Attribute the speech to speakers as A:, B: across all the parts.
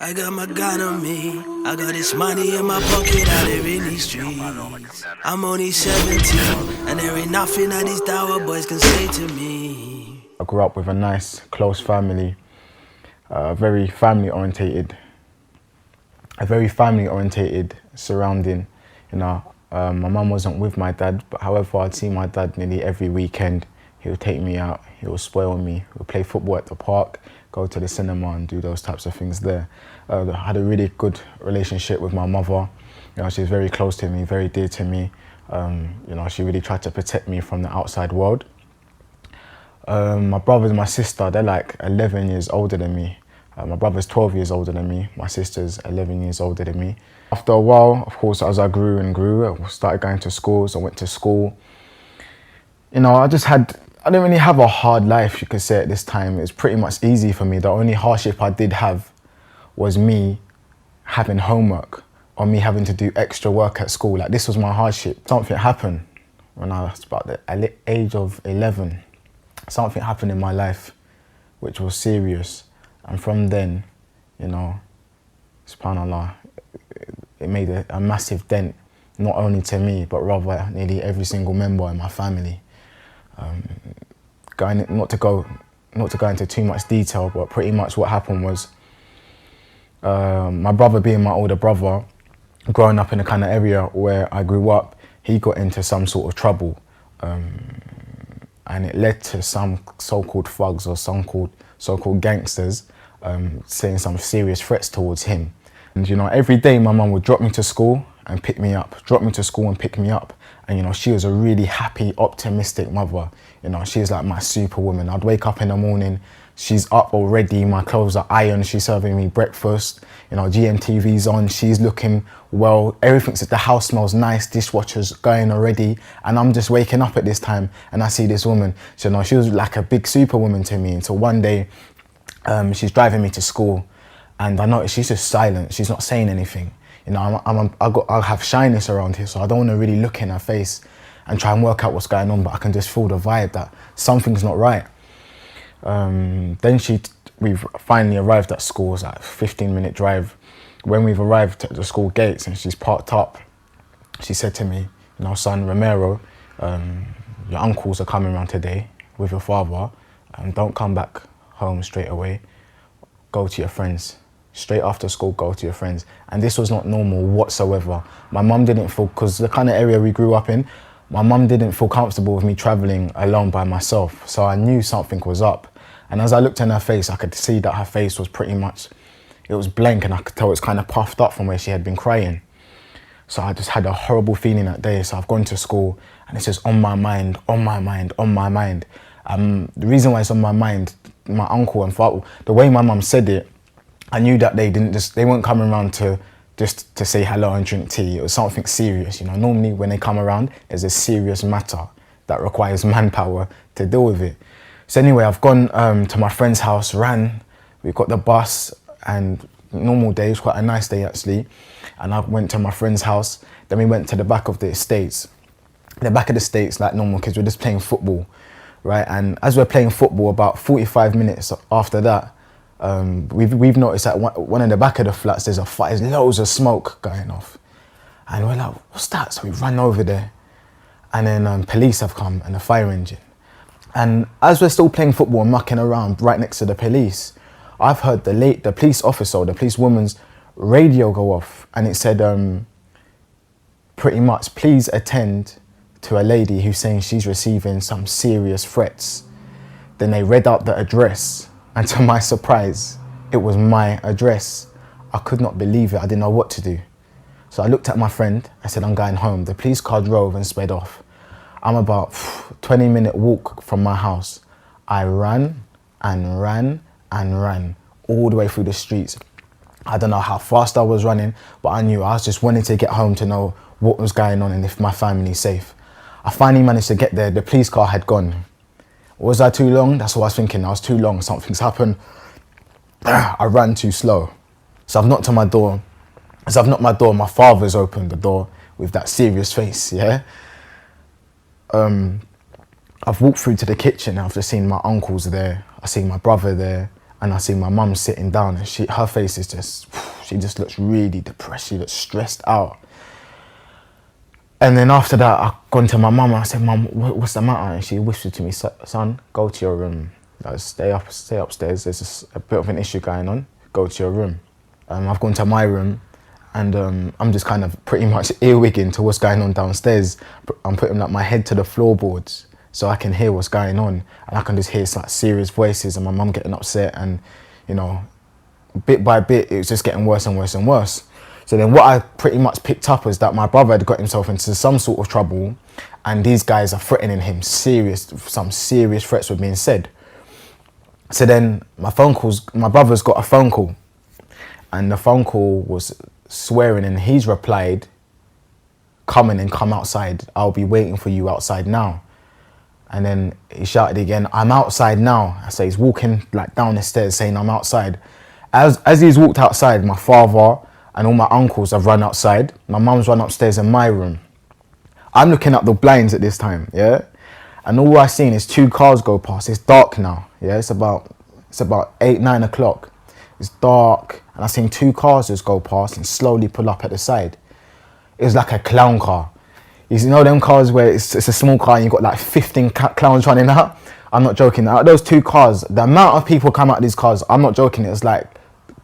A: I got my gun on me. I got this money in my pocket out there in these streets. I'm only 17, and there ain't nothing that these dour boys can say to me.
B: I grew up with a nice, close family, a very family-orientated surrounding. You know, my mum wasn't with my dad, but however, I'd see my dad nearly every weekend. He would take me out, he would spoil me. We would play football at the park, go to the cinema and do those types of things there. I had a really good relationship with my mother. You know, she was very close to me, very dear to me. You know, she really tried to protect me from the outside world. My brother and my sister, they're like 11 years older than me. My brother's 12 years older than me. My sister's 11 years older than me. After a while, of course, as I grew and grew, I started going to schools. I went to school. You know, I didn't really have a hard life, you could say, at this time. It was pretty much easy for me. The only hardship I did have was me having homework or me having to do extra work at school. Like, this was my hardship. Something happened when I was about the age of 11. Something happened in my life which was serious. And from then, you know, subhanAllah, it made a massive dent, not only to me, but rather nearly every single member in my family. Not to go into too much detail, but pretty much what happened was, my brother being my older brother, growing up in the kind of area where I grew up, he got into some sort of trouble. And it led to some so-called thugs or so-called gangsters saying some serious threats towards him. And you know, every day my mum would drop me to school and pick me up, And you know, she was a really happy, optimistic mother. You know, she was like my superwoman. I'd wake up in the morning, she's up already, my clothes are ironed, she's serving me breakfast, you know, GMTV's on, she's looking well, the house smells nice, dishwasher's going already, and I'm just waking up at this time and I see this woman. So, you know, she was like a big superwoman to me until one day she's driving me to school and I noticed she's just silent, she's not saying anything. You know, I have shyness around here, so I don't want to really look in her face and try and work out what's going on, but I can just feel the vibe that something's not right. Then we've finally arrived at school. It's like a 15-minute drive. When we've arrived at the school gates and she's parked up, she said to me, you know, son, Romero, your uncles are coming around today with your father. Don't come back home straight away. Go to your friends. Straight after school, go to your friends. And this was not normal whatsoever. My mum didn't feel, because the kind of area we grew up in, my mum didn't feel comfortable with me traveling alone by myself. So I knew something was up. And as I looked in her face, I could see that her face was pretty much, it was blank, and I could tell it was kind of puffed up from where she had been crying. So I just had a horrible feeling that day. So I've gone to school and it's just on my mind. The reason why it's on my mind, my uncle and father, the way my mum said it, I knew that they weren't coming around to say hello and drink tea. It was something serious, you know. Normally when they come around, there's a serious matter that requires manpower to deal with it. So anyway, I've gone to my friend's house, we got the bus, and normal day, it was quite a nice day actually. And I went to my friend's house, then we went to the back of the estates. The back of the estates, like normal kids, we're just playing football, right? And as we're playing football, about 45 minutes after that, we've noticed that one in the back of the flats, there's loads of smoke going off. And we're like, what's that? So we run over there, and then police have come and a fire engine. And as we're still playing football and mucking around right next to the police, I've heard the police officer or the police woman's radio go off, and it said, pretty much, please attend to a lady who's saying she's receiving some serious threats. Then they read out the address, and to my surprise, it was my address. I could not believe it. I didn't know what to do. So I looked at my friend, I said, I'm going home. The police car drove and sped off. I'm about 20-minute walk from my house. I ran and ran and ran all the way through the streets. I don't know how fast I was running, but I knew I was just wanting to get home to know what was going on and if my family's safe. I finally managed to get there. The police car had gone. Was I too long? That's what I was thinking. I was too long. Something's happened. I ran too slow. So I've knocked on my door. As I've knocked my door, my father's opened the door with that serious face, yeah? I've walked through to the kitchen. I've just seen my uncles there. I see my brother there. and I see my mum sitting down, and her face is just, she just looks really depressed. She looks stressed out. And then after that, I gone to my mum and I said, "Mum, what's the matter?" And she whispered to me, "Son, go to your room. Like, stay upstairs. There's a bit of an issue going on. Go to your room." I've gone to my room, and I'm just kind of pretty much earwigging to what's going on downstairs. I'm putting like my head to the floorboards so I can hear what's going on, and I can just hear like serious voices and my mum getting upset, and you know, bit by bit it was just getting worse and worse and worse. So then what I pretty much picked up was that my brother had got himself into some sort of trouble, and these guys are threatening him. Some serious threats were being said. So then my brother's got a phone call, and the phone call was swearing, and he's replied, "Come in and come outside. I'll be waiting for you outside now." And then he shouted again, "I'm outside now." So he's walking like down the stairs saying, "I'm outside." As he's walked outside, my father and all my uncles have run outside. My mum's run upstairs in my room. I'm looking up the blinds at this time, yeah? And all I've seen is 2 cars go past. It's dark now, yeah? It's about 8, 9 o'clock. It's dark, and I've seen 2 cars just go past and slowly pull up at the side. It was like a clown car. You know them cars where it's a small car and you've got like 15 clowns running out? I'm not joking. Out of those 2 cars, the amount of people come out of these cars, I'm not joking, it was like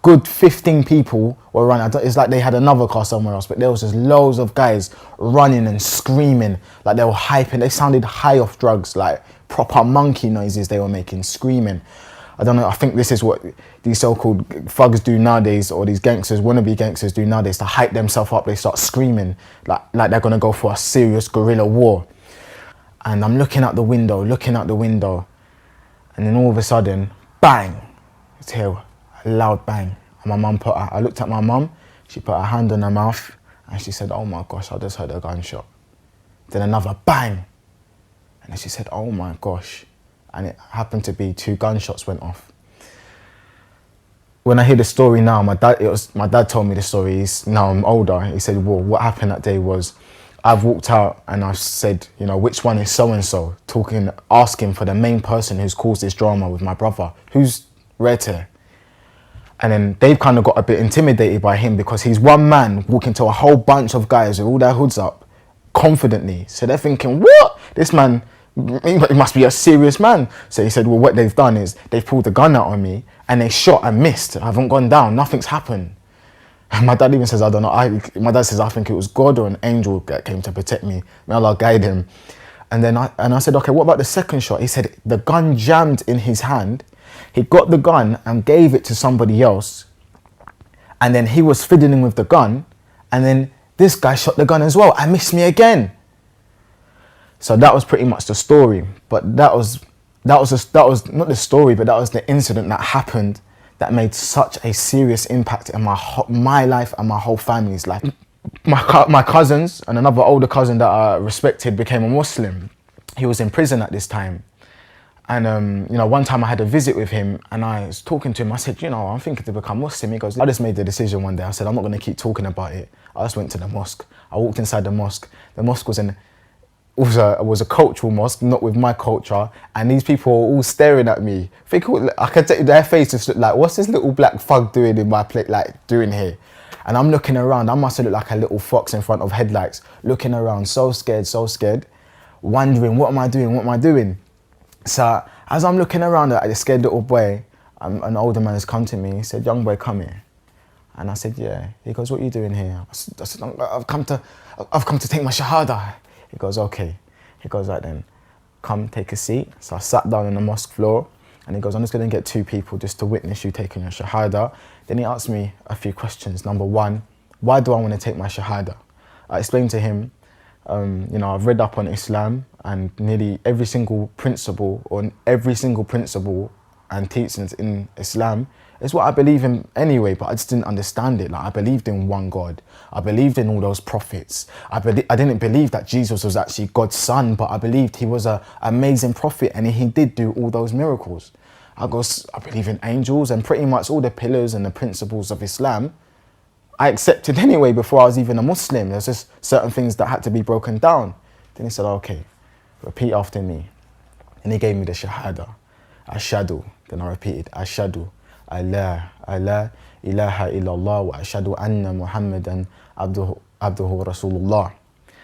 B: good 15 people were running. It's like they had another car somewhere else, but there was just loads of guys running and screaming, like they were hyping. They sounded high off drugs, like proper monkey noises they were making, screaming. I don't know, I think this is what these so-called thugs do nowadays, or these gangsters, wannabe gangsters do nowadays, to hype themselves up. They start screaming like they're gonna go for a serious guerrilla war. And I'm looking out the window, and then all of a sudden, bang, it's here. A loud bang. And my mum I looked at my mum, she put her hand on her mouth and she said, "Oh my gosh, I just heard a gunshot." Then another bang. And then she said, "Oh my gosh." And it happened to be 2 gunshots went off. When I hear the story now, my dad told me the story. Now I'm older. He said, "Well, what happened that day was I've walked out and I said, you know, which one is so-and-so?" Asking for the main person who's caused this drama with my brother, who's Red Hair. And then they've kind of got a bit intimidated by him because he's one man walking to a whole bunch of guys with all their hoods up confidently. So they're thinking, what? This man, he must be a serious man. So he said, well, what they've done is they've pulled the gun out on me and they shot and missed. I haven't gone down. Nothing's happened. And my dad even says, I don't know. My dad says, I think it was God or an angel that came to protect me. May Allah guide him. And then I said, okay, what about the second shot? He said the gun jammed in his hand. He got the gun and gave it to somebody else. And then he was fiddling with the gun. And then this guy shot the gun as well and missed me again. So that was pretty much the story. But that was not the story, but that was the incident that happened that made such a serious impact in my life and my whole family's life. My cousins and another older cousin that I respected became a Muslim. He was in prison at this time. And you know, one time I had a visit with him and I was talking to him. I said, you know, I'm thinking to become Muslim. He goes, I just made the decision one day. I said, I'm not going to keep talking about it. I just went to the mosque. I walked inside the mosque. The mosque was a cultural mosque, not with my culture. And these people were all staring at me. I could tell their faces looked like, what's this little black thug doing in my plate, like doing here? And I'm looking around. I must have looked like a little fox in front of headlights, looking around, so scared, wondering, what am I doing? So as I'm looking around at the scared little boy, an older man has come to me. He said, young boy, come here. And I said, yeah. He goes, what are you doing here? I said, I've come to take my shahada. He goes, okay. He goes, right then, come take a seat. So I sat down on the mosque floor and he goes, I'm just going to get 2 people just to witness you taking your shahada. Then he asked me a few questions. Number 1, why do I want to take my shahada? I explained to him, you know, I've read up on Islam and nearly every single principle and teachings in Islam is what I believe in anyway, but I just didn't understand it. Like, I believed in one God. I believed in all those prophets. I didn't believe that Jesus was actually God's son, but I believed he was an amazing prophet and he did do all those miracles. I believe in angels and pretty much all the pillars and the principles of Islam I accepted anyway before I was even a Muslim. There's just certain things that had to be broken down. Then he said, okay, repeat after me. And he gave me the shahada, ashadu. Then I repeated, ashadu Allah, Allah, ilaha illallah wa ashhadu anna Muhammadan abduhu Rasulullah.